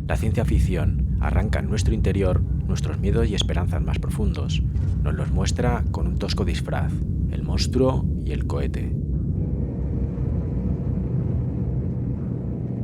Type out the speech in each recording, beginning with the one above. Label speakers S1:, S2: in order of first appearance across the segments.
S1: La ciencia ficción arranca en nuestro interior nuestros miedos y esperanzas más profundos. Nos los muestra con un tosco disfraz, el monstruo y el cohete.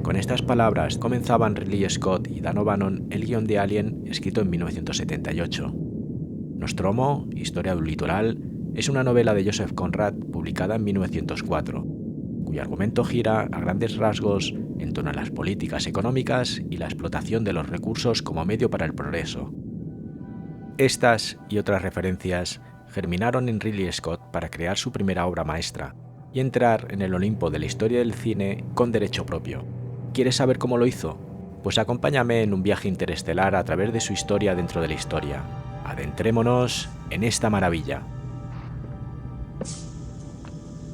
S1: Con estas palabras comenzaban Ridley Scott y Dan O'Bannon el guión de Alien, escrito en 1978. Nostromo, Historia de un litoral, es una novela de Joseph Conrad publicada en 1904, cuyo argumento gira a grandes rasgos en torno a las políticas económicas y la explotación de los recursos como medio para el progreso. Estas y otras referencias germinaron en Ridley Scott para crear su primera obra maestra y entrar en el Olimpo de la historia del cine con derecho propio. ¿Quieres saber cómo lo hizo? Pues acompáñame en un viaje interestelar a través de su historia dentro de la historia. Adentrémonos en esta maravilla.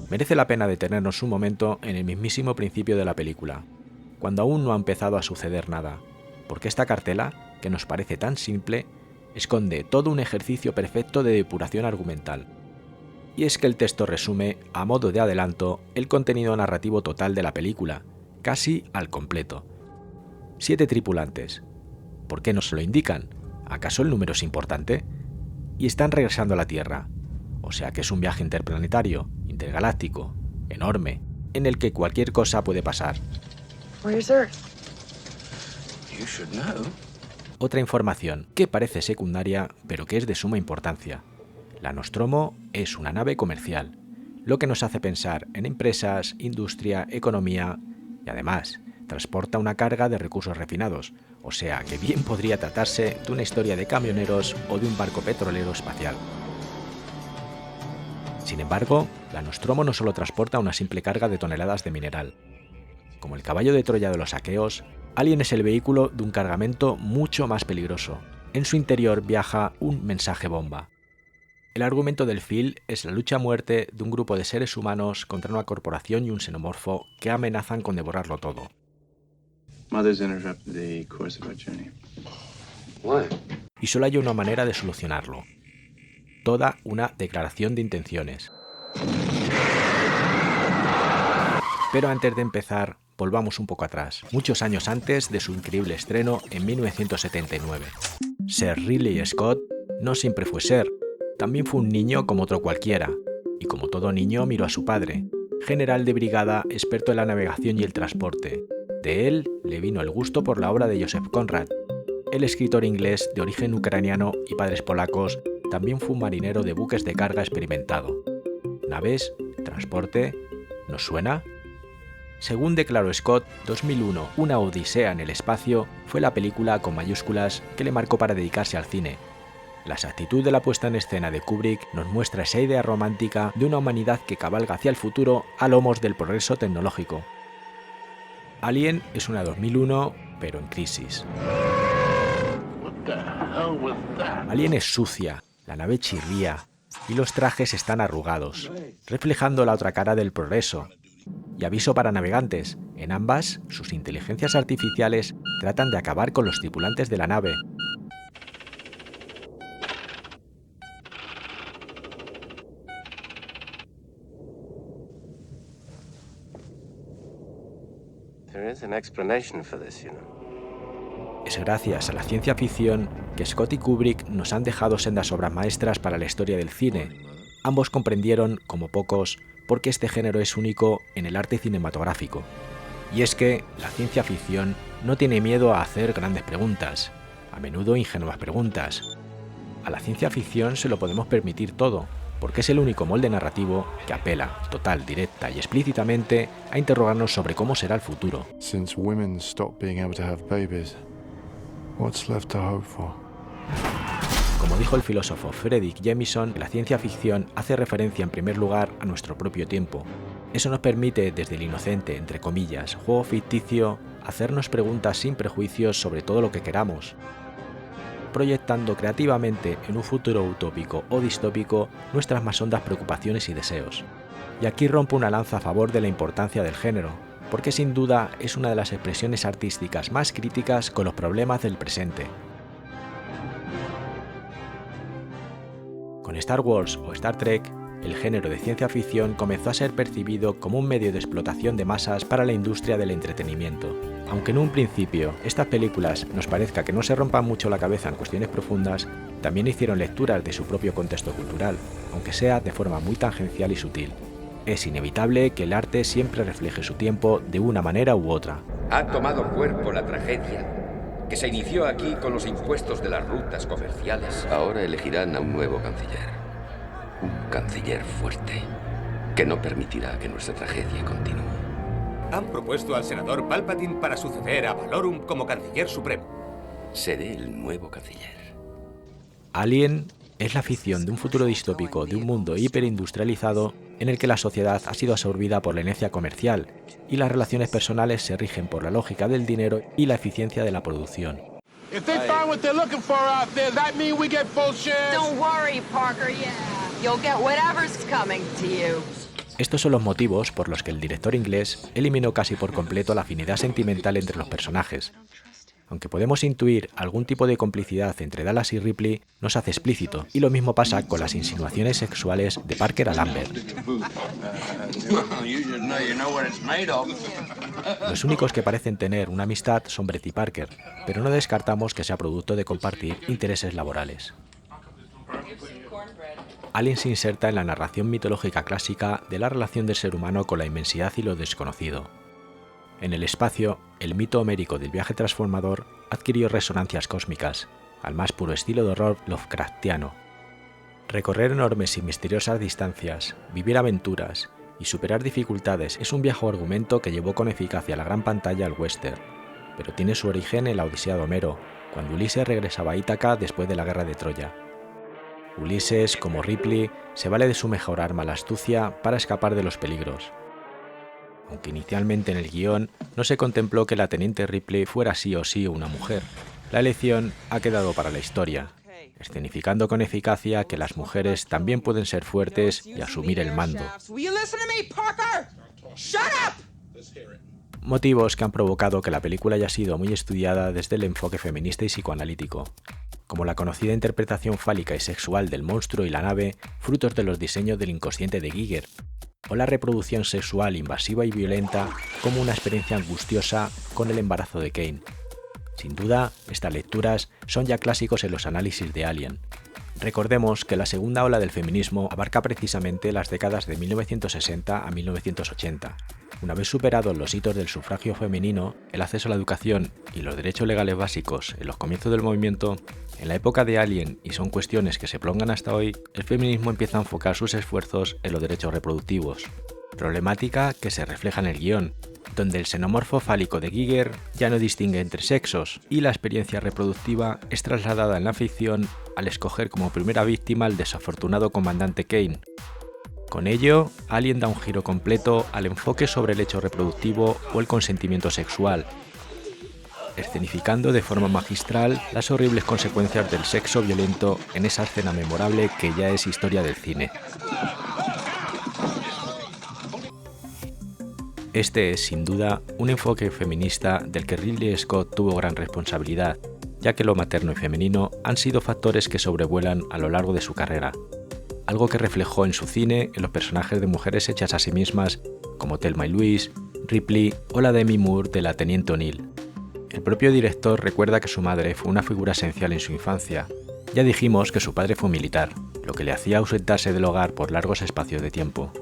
S1: Merece la pena detenernos un momento en el mismísimo principio de la película, cuando aún no ha empezado a suceder nada, porque esta cartela, que nos parece tan simple, esconde todo un ejercicio perfecto de depuración argumental. Y es que el texto resume, a modo de adelanto, el contenido narrativo total de la película, casi al completo. 7 tripulantes. ¿Por qué no se lo indican? ¿Acaso el número es importante? Y están regresando a la Tierra. O sea que es un viaje interplanetario, intergaláctico, enorme, en el que cualquier cosa puede pasar.
S2: Where's Earth?
S3: You should know.
S1: Otra información que parece secundaria, pero que es de suma importancia. La Nostromo es una nave comercial, lo que nos hace pensar en empresas, industria, economía y además transporta una carga de recursos refinados, o sea que bien podría tratarse de una historia de camioneros o de un barco petrolero espacial. Sin embargo, la Nostromo no solo transporta una simple carga de toneladas de mineral. Como el caballo de Troya de los aqueos, Alien es el vehículo de un cargamento mucho más peligroso. En su interior viaja un mensaje bomba. El argumento del film es la lucha a muerte de un grupo de seres humanos contra una corporación y un xenomorfo que amenazan con devorarlo todo.
S3: Mother's interrupted the course of our journey.
S2: Why?
S1: Y solo hay una manera de solucionarlo. Toda una declaración de intenciones. Pero antes de empezar, volvamos un poco atrás, muchos años antes de su increíble estreno en 1979. Sir Ridley Scott no siempre fue Sir, también fue un niño como otro cualquiera, y como todo niño miró a su padre, general de brigada experto en la navegación y el transporte. De él le vino el gusto por la obra de Joseph Conrad. El escritor inglés de origen ucraniano y padres polacos también fue un marinero de buques de carga experimentado. ¿Naves? ¿Transporte? ¿Nos suena? Según declaró Scott, 2001, Una odisea en el espacio, fue la película con mayúsculas que le marcó para dedicarse al cine. La exactitud de la puesta en escena de Kubrick nos muestra esa idea romántica de una humanidad que cabalga hacia el futuro a lomos del progreso tecnológico. Alien es una 2001, pero en crisis. Alien es sucia, la nave chirría y los trajes están arrugados, reflejando la otra cara del progreso. Y aviso para navegantes, en ambas, sus inteligencias artificiales tratan de acabar con los tripulantes de la nave.
S2: There is an explanation for this, you know.
S1: Es gracias a la ciencia ficción que Scott y Kubrick nos han dejado sendas obras maestras para la historia del cine. Ambos comprendieron, como pocos, por qué este género es único en el arte cinematográfico. Y es que la ciencia ficción no tiene miedo a hacer grandes preguntas, a menudo ingenuas preguntas. A la ciencia ficción se lo podemos permitir todo, porque es el único molde narrativo que apela, total, directa y explícitamente, a interrogarnos sobre cómo será el futuro.
S4: Since women stop being able to have babies, what's left to hope for?
S1: Como dijo el filósofo Frederick Jameson, la ciencia ficción hace referencia en primer lugar a nuestro propio tiempo. Eso nos permite, desde el inocente, entre comillas, juego ficticio, hacernos preguntas sin prejuicios sobre todo lo que queramos, proyectando creativamente en un futuro utópico o distópico nuestras más hondas preocupaciones y deseos. Y aquí rompo una lanza a favor de la importancia del género, porque sin duda es una de las expresiones artísticas más críticas con los problemas del presente. Con Star Wars o Star Trek, el género de ciencia ficción comenzó a ser percibido como un medio de explotación de masas para la industria del entretenimiento. Aunque en un principio estas películas nos parezca que no se rompan mucho la cabeza en cuestiones profundas, también hicieron lecturas de su propio contexto cultural, aunque sea de forma muy tangencial y sutil. Es inevitable que el arte siempre refleje su tiempo de una manera u otra.
S5: Ha tomado cuerpo la tragedia que se inició aquí con los impuestos de las rutas comerciales. Ahora elegirán a un nuevo canciller. Un canciller fuerte, que no permitirá que nuestra tragedia continúe.
S6: Han propuesto al senador Palpatine para suceder a Valorum como canciller supremo.
S5: Seré el nuevo canciller.
S1: Alien es la ficción de un futuro distópico de un mundo hiperindustrializado en el que la sociedad ha sido absorbida por la inercia comercial y las relaciones personales se rigen por la lógica del dinero y la eficiencia de la producción. Estos son los motivos por los que el director inglés eliminó casi por completo la afinidad sentimental entre los personajes. Aunque podemos intuir algún tipo de complicidad entre Dallas y Ripley, no se hace explícito, y lo mismo pasa con las insinuaciones sexuales de Parker a Lambert. Los únicos que parecen tener una amistad son Brett y Parker, pero no descartamos que sea producto de compartir intereses laborales. Alien se inserta en la narración mitológica clásica de la relación del ser humano con la inmensidad y lo desconocido. En el espacio, el mito homérico del viaje transformador adquirió resonancias cósmicas, al más puro estilo de horror Lovecraftiano. Recorrer enormes y misteriosas distancias, vivir aventuras y superar dificultades es un viejo argumento que llevó con eficacia a la gran pantalla al western, pero tiene su origen en la Odisea de Homero, cuando Ulises regresaba a Ítaca después de la guerra de Troya. Ulises, como Ripley, se vale de su mejor arma, la astucia, para escapar de los peligros. Aunque inicialmente en el guión no se contempló que la teniente Ripley fuera sí o sí una mujer, la elección ha quedado para la historia, escenificando con eficacia que las mujeres también pueden ser fuertes y asumir el mando. Motivos que han provocado que la película haya sido muy estudiada desde el enfoque feminista y psicoanalítico, como la conocida interpretación fálica y sexual del monstruo y la nave, frutos de los diseños del inconsciente de Giger, o la reproducción sexual invasiva y violenta como una experiencia angustiosa con el embarazo de Kane. Sin duda, estas lecturas son ya clásicos en los análisis de Alien. Recordemos que la segunda ola del feminismo abarca precisamente las décadas de 1960 a 1980. Una vez superados los hitos del sufragio femenino, el acceso a la educación y los derechos legales básicos en los comienzos del movimiento, en la época de Alien, y son cuestiones que se prolongan hasta hoy, el feminismo empieza a enfocar sus esfuerzos en los derechos reproductivos. Problemática que se refleja en el guión, donde el xenomorfo fálico de Giger ya no distingue entre sexos y la experiencia reproductiva es trasladada en la ficción al escoger como primera víctima al desafortunado comandante Kane. Con ello, Alien da un giro completo al enfoque sobre el hecho reproductivo o el consentimiento sexual, escenificando de forma magistral las horribles consecuencias del sexo violento en esa escena memorable que ya es historia del cine. Este es, sin duda, un enfoque feminista del que Ridley Scott tuvo gran responsabilidad, ya que lo materno y femenino han sido factores que sobrevuelan a lo largo de su carrera, algo que reflejó en su cine en los personajes de mujeres hechas a sí mismas, como Thelma y Louise, Ripley o la Demi Moore de la Teniente O'Neill. El propio director recuerda que su madre fue una figura esencial en su infancia. Ya dijimos que su padre fue militar, lo que le hacía ausentarse del hogar por largos espacios de tiempo.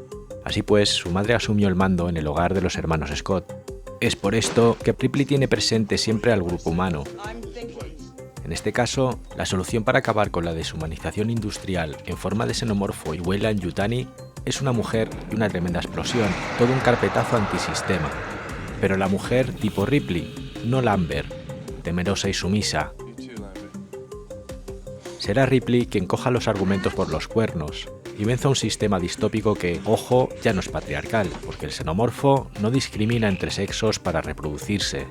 S1: Así pues, su madre asumió el mando en el hogar de los hermanos Scott. Es por esto que Ripley tiene presente siempre al grupo humano. En este caso, la solución para acabar con la deshumanización industrial en forma de xenomorfo y Weyland-Yutani es una mujer y una tremenda explosión, todo un carpetazo antisistema. Pero la mujer tipo Ripley, no Lambert, temerosa y sumisa. Será Ripley quien coja los argumentos por los cuernos y venza un sistema distópico que, ojo, ya no es patriarcal, porque el xenomorfo no discrimina entre sexos para reproducirse.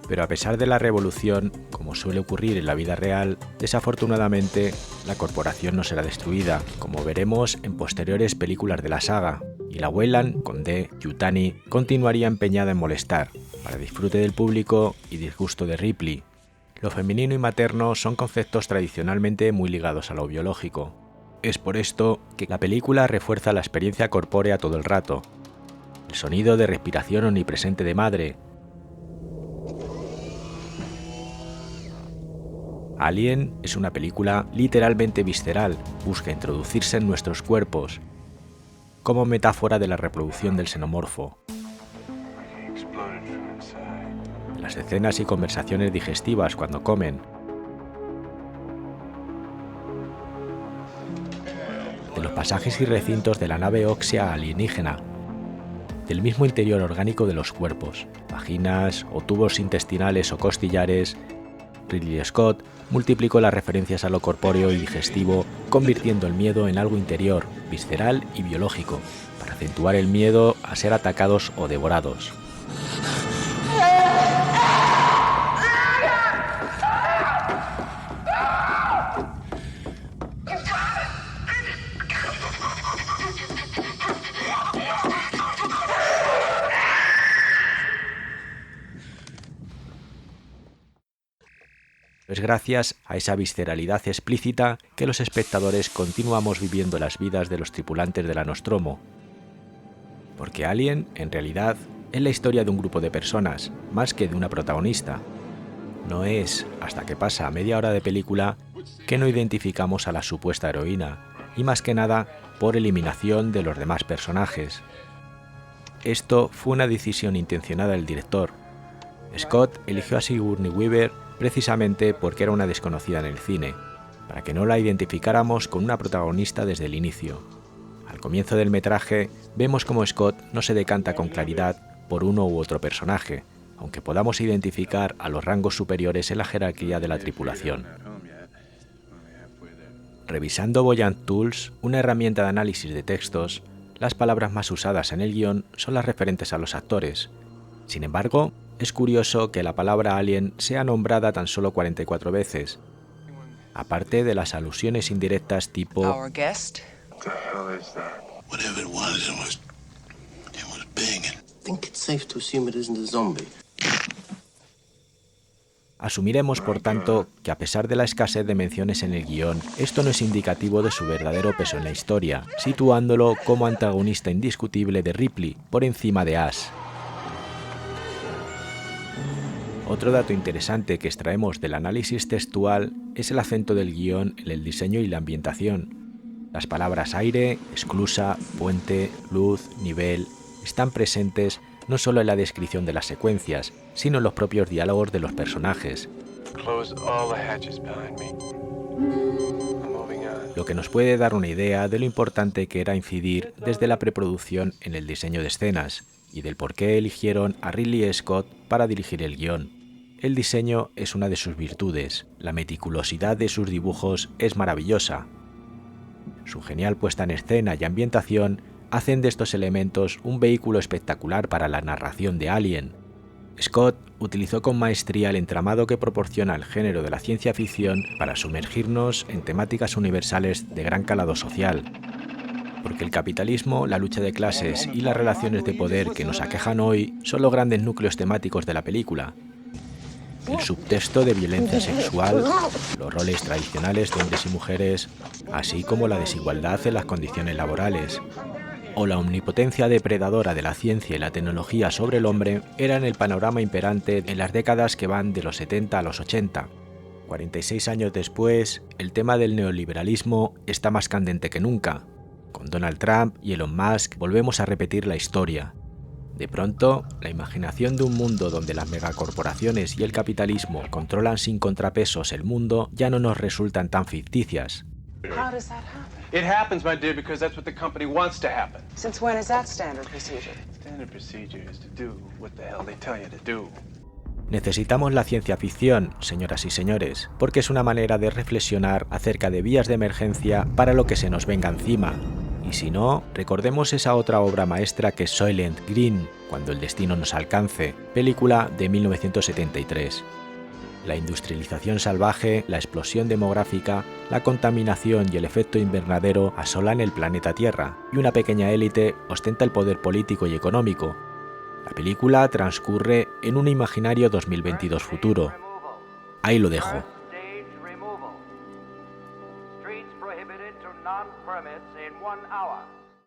S1: Pero a pesar de la revolución, como suele ocurrir en la vida real, desafortunadamente, la corporación no será destruida, como veremos en posteriores películas de la saga, y la Weyland, con D, Yutani, continuaría empeñada en molestar, para disfrute del público y disgusto de Ripley. Lo femenino y materno son conceptos tradicionalmente muy ligados a lo biológico. Es por esto que la película refuerza la experiencia corpórea todo el rato. El sonido de respiración omnipresente de madre. Alien es una película literalmente visceral, busca introducirse en nuestros cuerpos, como metáfora de la reproducción del xenomorfo. Las escenas y conversaciones digestivas cuando comen, de los pasajes y recintos de la nave ósea alienígena, del mismo interior orgánico de los cuerpos, vaginas o tubos intestinales o costillares. Ridley Scott multiplicó las referencias a lo corpóreo y digestivo, convirtiendo el miedo en algo interior, visceral y biológico, para acentuar el miedo a ser atacados o devorados. Es gracias a esa visceralidad explícita que los espectadores continuamos viviendo las vidas de los tripulantes de la Nostromo. Porque Alien, en realidad, es la historia de un grupo de personas, más que de una protagonista. No es hasta que pasa media hora de película que no identificamos a la supuesta heroína, y más que nada por eliminación de los demás personajes. Esto fue una decisión intencionada del director. Scott eligió a Sigourney Weaver precisamente porque era una desconocida en el cine, para que no la identificáramos con una protagonista desde el inicio. Al comienzo del metraje vemos cómo Scott no se decanta con claridad por uno u otro personaje, aunque podamos identificar a los rangos superiores en la jerarquía de la tripulación. Revisando Voyant Tools, una herramienta de análisis de textos, las palabras más usadas en el guión son las referentes a los actores. Sin embargo, es curioso que la palabra alien sea nombrada tan solo 44 veces, aparte de las alusiones indirectas tipo
S7: Our guest.
S8: Whatever it was big.
S2: I think it's safe to assume it isn't a zombie.
S1: Asumiremos, por tanto, que a pesar de la escasez de menciones en el guión, esto no es indicativo de su verdadero peso en la historia, situándolo como antagonista indiscutible de Ripley, por encima de Ash. Otro dato interesante que extraemos del análisis textual es el acento del guión en el diseño y la ambientación. Las palabras aire, esclusa, puente, luz, nivel están presentes no solo en la descripción de las secuencias, sino en los propios diálogos de los personajes. Lo que nos puede dar una idea de lo importante que era incidir desde la preproducción en el diseño de escenas y del por qué eligieron a Ridley Scott para dirigir el guión. El diseño es una de sus virtudes, la meticulosidad de sus dibujos es maravillosa. Su genial puesta en escena y ambientación hacen de estos elementos un vehículo espectacular para la narración de Alien. Scott utilizó con maestría el entramado que proporciona el género de la ciencia ficción para sumergirnos en temáticas universales de gran calado social. Porque el capitalismo, la lucha de clases y las relaciones de poder que nos aquejan hoy son los grandes núcleos temáticos de la película. El subtexto de violencia sexual, los roles tradicionales de hombres y mujeres, así como la desigualdad en las condiciones laborales, o la omnipotencia depredadora de la ciencia y la tecnología sobre el hombre eran el panorama imperante en las décadas que van de los 70 a los 80. 46 años después, el tema del neoliberalismo está más candente que nunca. Con Donald Trump y Elon Musk volvemos a repetir la historia. De pronto, la imaginación de un mundo donde las megacorporaciones y el capitalismo controlan sin contrapesos el mundo ya no nos resultan tan ficticias.
S7: How does that happen?
S3: It happens, my dear, because that's what the company wants to happen.
S7: Since when is that standard procedure?
S3: Standard procedure is to do what the hell they tell you to do.
S1: Necesitamos la ciencia ficción, señoras y señores, porque es una manera de reflexionar acerca de vías de emergencia para lo que se nos venga encima. Y si no, recordemos esa otra obra maestra que es Soylent Green, Cuando el destino nos alcance, película de 1973. La industrialización salvaje, la explosión demográfica, la contaminación y el efecto invernadero asolan el planeta Tierra, y una pequeña élite ostenta el poder político y económico. La película transcurre en un imaginario 2022 futuro. Ahí lo dejo.